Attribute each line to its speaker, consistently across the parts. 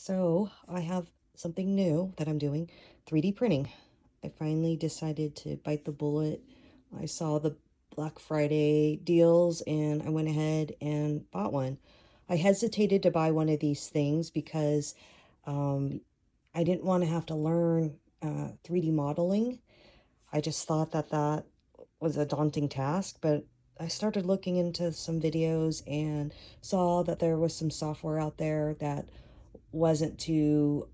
Speaker 1: So I have something new that I'm doing, 3D printing. I finally decided to bite the bullet. I saw the Black Friday deals and I went ahead and bought one. I hesitated to buy one of these things because I didn't want to have to learn 3D modeling. I just thought that that was a daunting task, but I started looking into some videos and saw that there was some software out there that wasn't too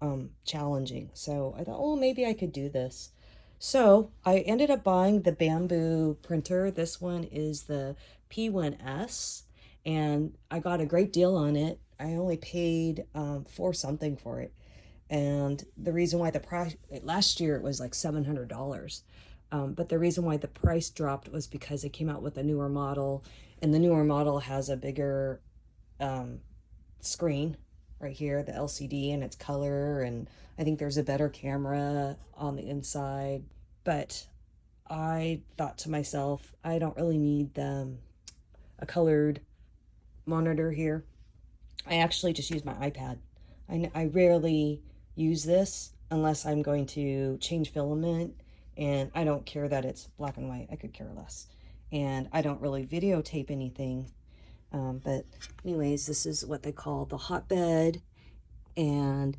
Speaker 1: challenging. So I thought, oh, maybe I could do this. So I ended up buying the Bambu printer. This one is the P1S, and I got a great deal on it. I only paid for something for it. And the reason why the price, last year it was like $700. But the reason why the price dropped was because it came out with a newer model, and the newer model has a bigger screen right here, the LCD, and its color, and I think there's a better camera on the inside. But I thought to myself, I don't really need a colored monitor here. I actually just use my iPad. I rarely use this unless I'm going to change filament, and I don't care that it's black and white. I could care less. And I don't really videotape anything. But anyways, this is what they call the hotbed, and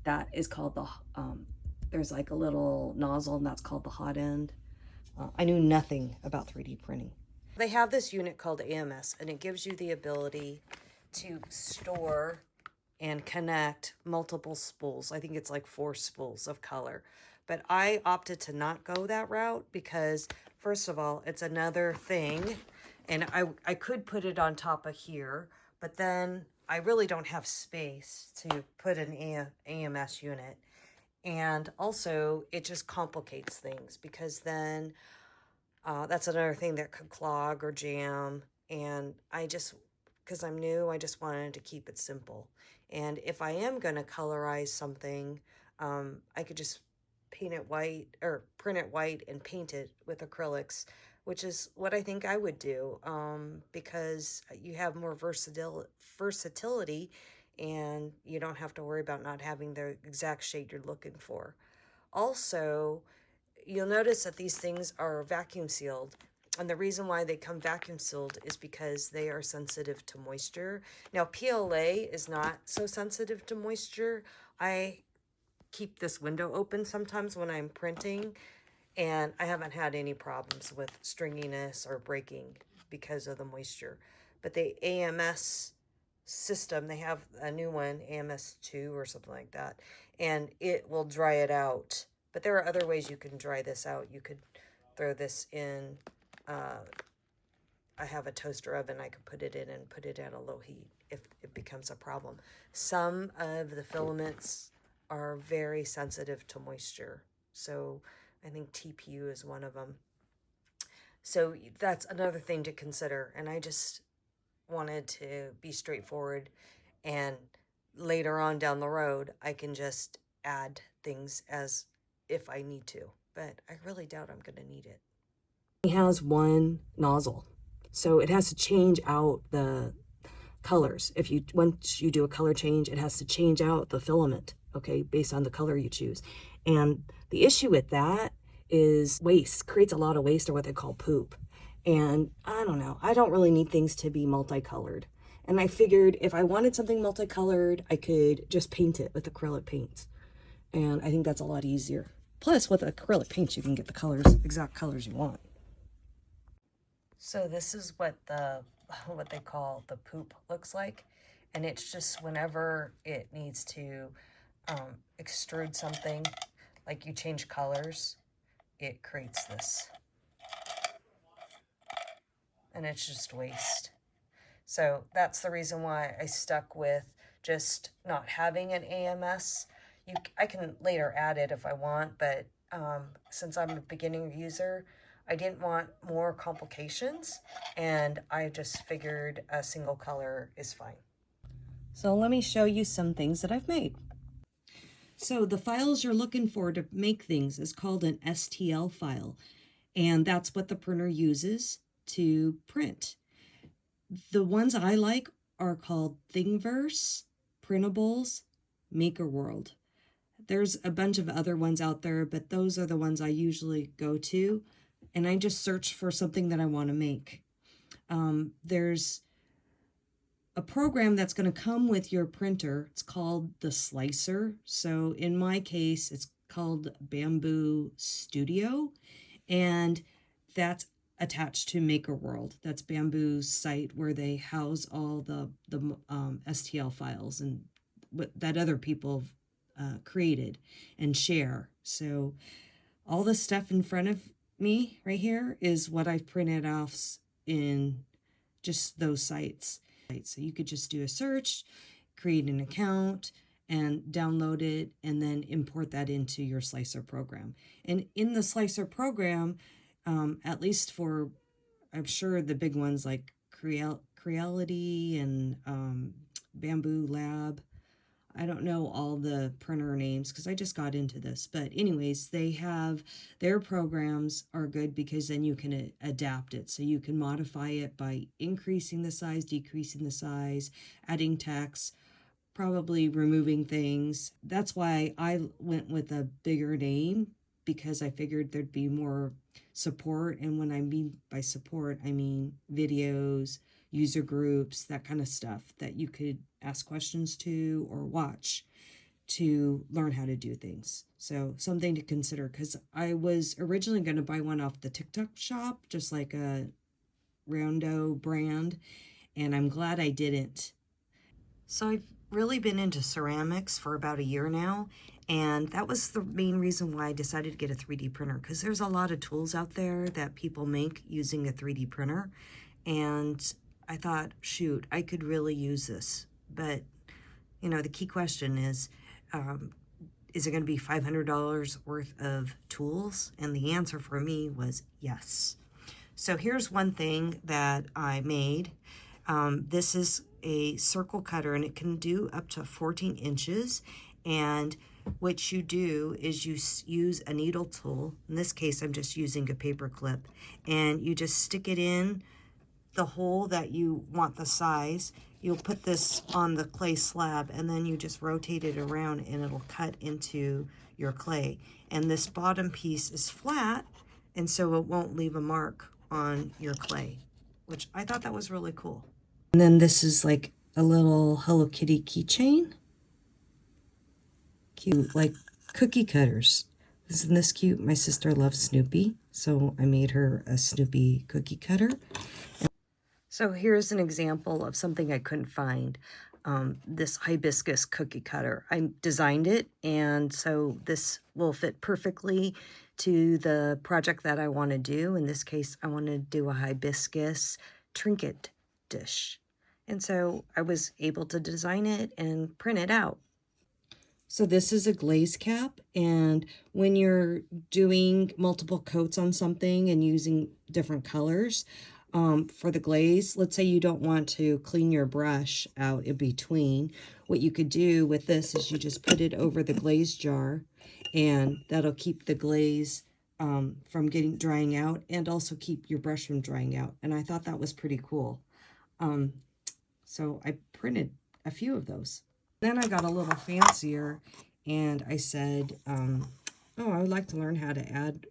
Speaker 1: that is called the, there's like a little nozzle, and that's called the hot end. I knew nothing about 3D printing. They have this unit called AMS, and it gives you the ability to store and connect multiple spools. I think it's like 4 spools of color. But I opted to not go that route because, first of all, it's another thing. And I could put it on top of here, but then I really don't have space to put an AMS unit. And also, it just complicates things because then that's another thing that could clog or jam. And because I'm new, I just wanted to keep it simple. And if I am going to colorize something, I could just paint it white or print it white and paint it with acrylics, which is what I think I would do, because you have more versatility and you don't have to worry about not having the exact shade you're looking for. Also, you'll notice that these things are vacuum sealed. And the reason why they come vacuum sealed is because they are sensitive to moisture. Now, PLA is not so sensitive to moisture. I keep this window open sometimes when I'm printing, and I haven't had any problems with stringiness or breaking because of the moisture. But the AMS system, they have a new one, AMS2 or something like that, and it will dry it out. But there are other ways you can dry this out. You could throw this in, I have a toaster oven, I could put it in and put it at a low heat if it becomes a problem. Some of the filaments are very sensitive to moisture. So I think TPU is one of them. So that's another thing to consider. And I just wanted to be straightforward, and later on down the road, I can just add things as if I need to. But I really doubt I'm going to need it. It has one nozzle, so it has to change out the colors. Once you do a color change, it has to change out the filament, okay, based on the color you choose. And the issue with that is waste, creates a lot of waste, or what they call poop. And I don't know, I don't really need things to be multicolored. And I figured if I wanted something multicolored, I could just paint it with acrylic paints. And I think that's a lot easier. Plus, with acrylic paints, you can get the colors, exact colors you want. So this is what they call the poop looks like. And it's just whenever it needs to extrude something, like you change colors, it creates this. And it's just waste. So that's the reason why I stuck with just not having an AMS. I can later add it if I want, but since I'm a beginning user, I didn't want more complications, and I just figured a single color is fine. So let me show you some things that I've made. So the files you're looking for to make things is called an STL file, and that's what the printer uses to print. The ones I like are called Thingiverse, Printables, Maker World. There's a bunch of other ones out there, but those are the ones I usually go to, and I just search for something that I want to make. There's a program that's going to come with your printer. It's called the Slicer. So in my case, it's called Bambu Studio, and that's attached to Maker World. That's Bambu's site where they house all the STL files and what that other people created and share. So all the stuff in front of me right here is what I've printed off in just those sites. So you could just do a search, create an account, and download it, and then import that into your Slicer program. And in the Slicer program, at least for, I'm sure the big ones like Creality and Bambu Lab, I don't know all the printer names because I just got into this. But anyways, they have, their programs are good because then you can adapt it. So you can modify it by increasing the size, decreasing the size, adding text, probably removing things. That's why I went with a bigger name, because I figured there'd be more support. And when I mean by support, I mean videos, user groups, that kind of stuff that you could ask questions to or watch to learn how to do things. So something to consider, because I was originally going to buy one off the TikTok shop, just like a Rondo brand, and I'm glad I didn't. So I've really been into ceramics for about a year now, and that was the main reason why I decided to get a 3D printer, because there's a lot of tools out there that people make using a 3D printer, and I thought, shoot, I could really use this. But, you know, the key question is it going to be $500 worth of tools? And the answer for me was yes. So here's one thing that I made. This is a circle cutter, and it can do up to 14 inches. And what you do is you use a needle tool. In this case, I'm just using a paper clip, and you just stick it in the hole that you want the size. You'll put this on the clay slab, and then you just rotate it around and it'll cut into your clay. And this bottom piece is flat, and so it won't leave a mark on your clay, which I thought that was really cool. And then this is like a little Hello Kitty keychain. Cute, like cookie cutters. Isn't this cute? My sister loves Snoopy, so I made her a Snoopy cookie cutter. So here's an example of something I couldn't find. This hibiscus cookie cutter. I designed it, and so this will fit perfectly to the project that I want to do. In this case, I want to do a hibiscus trinket dish. And so I was able to design it and print it out. So this is a glaze cap, and when you're doing multiple coats on something and using different colors, for the glaze, let's say you don't want to clean your brush out in between, what you could do with this is you just put it over the glaze jar, and that'll keep the glaze from drying out, and also keep your brush from drying out. And I thought that was pretty cool. So I printed a few of those. Then I got a little fancier, and I said, oh, I would like to learn how to add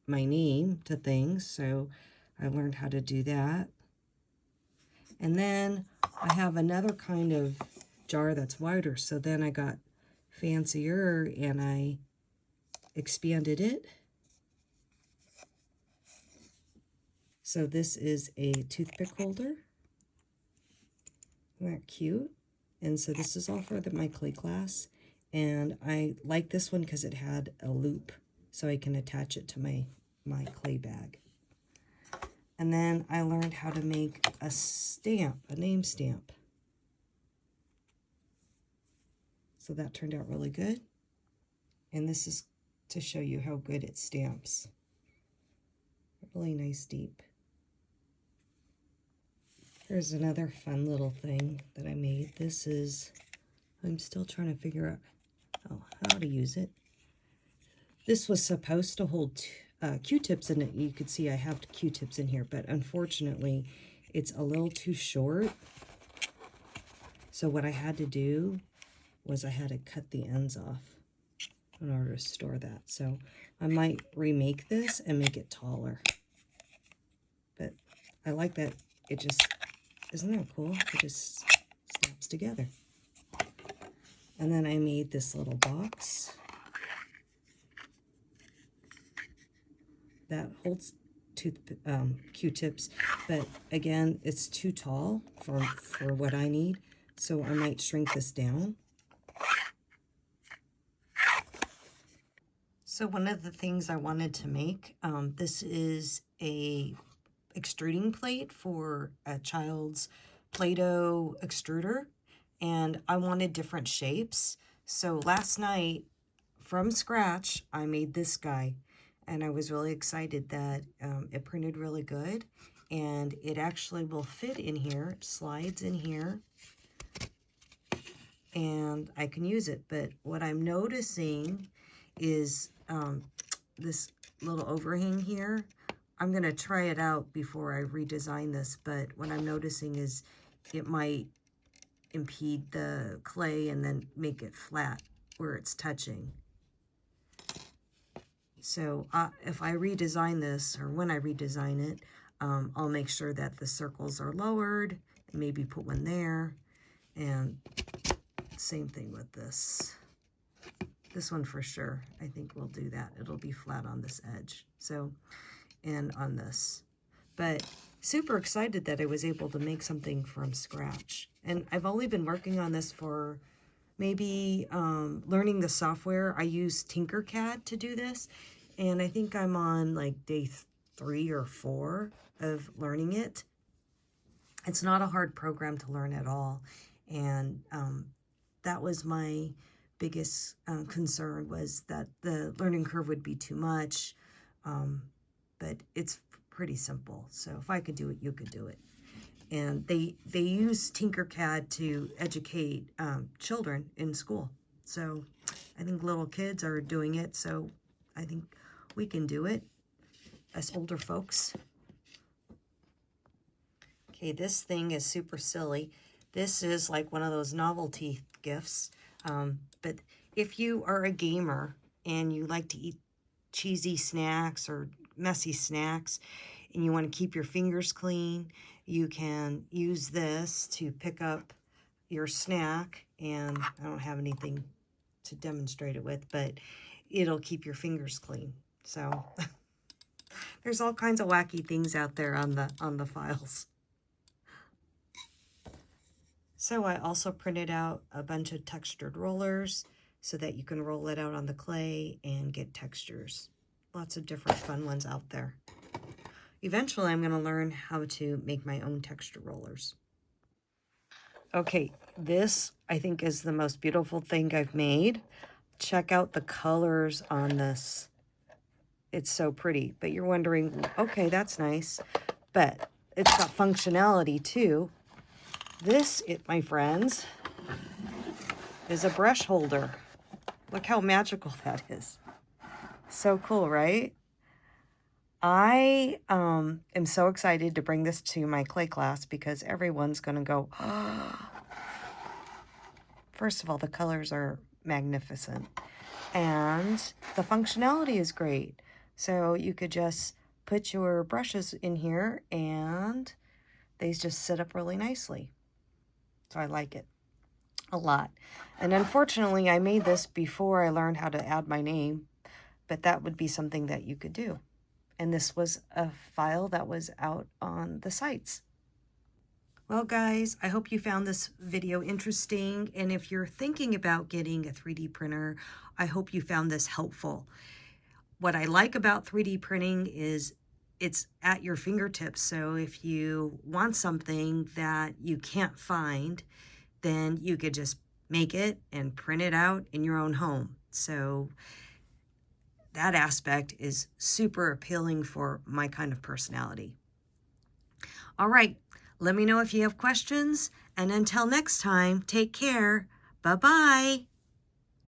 Speaker 1: my name to things. So I learned how to do that. And then I have another kind of jar that's wider. So then I got fancier and I expanded it. So this is a toothpick holder. Isn't that cute? And so this is all for my clay class. And I like this one because it had a loop, so I can attach it to my clay bag. And then I learned how to make a stamp, a name stamp. So that turned out really good. And this is to show you how good it stamps. Really nice deep. Here's another fun little thing that I made. This is, I'm still trying to figure out how to use it. This was supposed to hold Q-tips in it. You could see I have Q-tips in here, but unfortunately it's a little too short. So what I had to do was I had to cut the ends off in order to store that. So I might remake this and make it taller. But I like that it just, isn't that cool? It just snaps together. And then I made this little box that holds Q-tips, but again, it's too tall for what I need, so I might shrink this down. So one of the things I wanted to make, this is a extruding plate for a child's Play-Doh extruder, and I wanted different shapes. So last night, from scratch, I made this guy, and I was really excited that it printed really good, and it actually will fit in here. It slides in here, and I can use it. But what I'm noticing is this little overhang here. I'm going to try it out before I redesign this, but what I'm noticing is it might impede the clay and then make it flat where it's touching. So if I redesign this, or when I redesign it, I'll make sure that the circles are lowered, and maybe put one there, and same thing with this. This one for sure, I think we'll do that. It'll be flat on this edge, so, and on this. But super excited that I was able to make something from scratch. And I've only been working on this for maybe learning the software. I use Tinkercad to do this, and I think I'm on like day 3 or 4 of learning it. It's not a hard program to learn at all, and that was my biggest concern, was that the learning curve would be too much, but it's pretty simple. So if I could do it, you could do it. And they use Tinkercad to educate children in school. So I think little kids are doing it, so I think we can do it as older folks. Okay, this thing is super silly. This is like one of those novelty gifts. But if you are a gamer and you like to eat cheesy snacks or messy snacks, and you want to keep your fingers clean, you can use this to pick up your snack. And I don't have anything to demonstrate it with, but it'll keep your fingers clean. So there's all kinds of wacky things out there on the files. So I also printed out a bunch of textured rollers so that you can roll it out on the clay and get textures. Lots of different fun ones out there. Eventually, I'm going to learn how to make my own texture rollers. Okay, this I think is the most beautiful thing I've made. Check out the colors on this. It's so pretty, but you're wondering, okay, that's nice, but it's got functionality too. This, my friends, is a brush holder. Look how magical that is. So cool, right? I am so excited to bring this to my clay class because everyone's going to go, oh. First of all, the colors are magnificent. And the functionality is great. So you could just put your brushes in here and they just sit up really nicely. So I like it a lot. And unfortunately, I made this before I learned how to add my name, but that would be something that you could do. And this was a file that was out on the sites. Well, guys, I hope you found this video interesting. And if you're thinking about getting a 3D printer, I hope you found this helpful. What I like about 3D printing is it's at your fingertips. So if you want something that you can't find, then you could just make it and print it out in your own home. So that aspect is super appealing for my kind of personality. All right, let me know if you have questions. And until next time, take care. Bye-bye.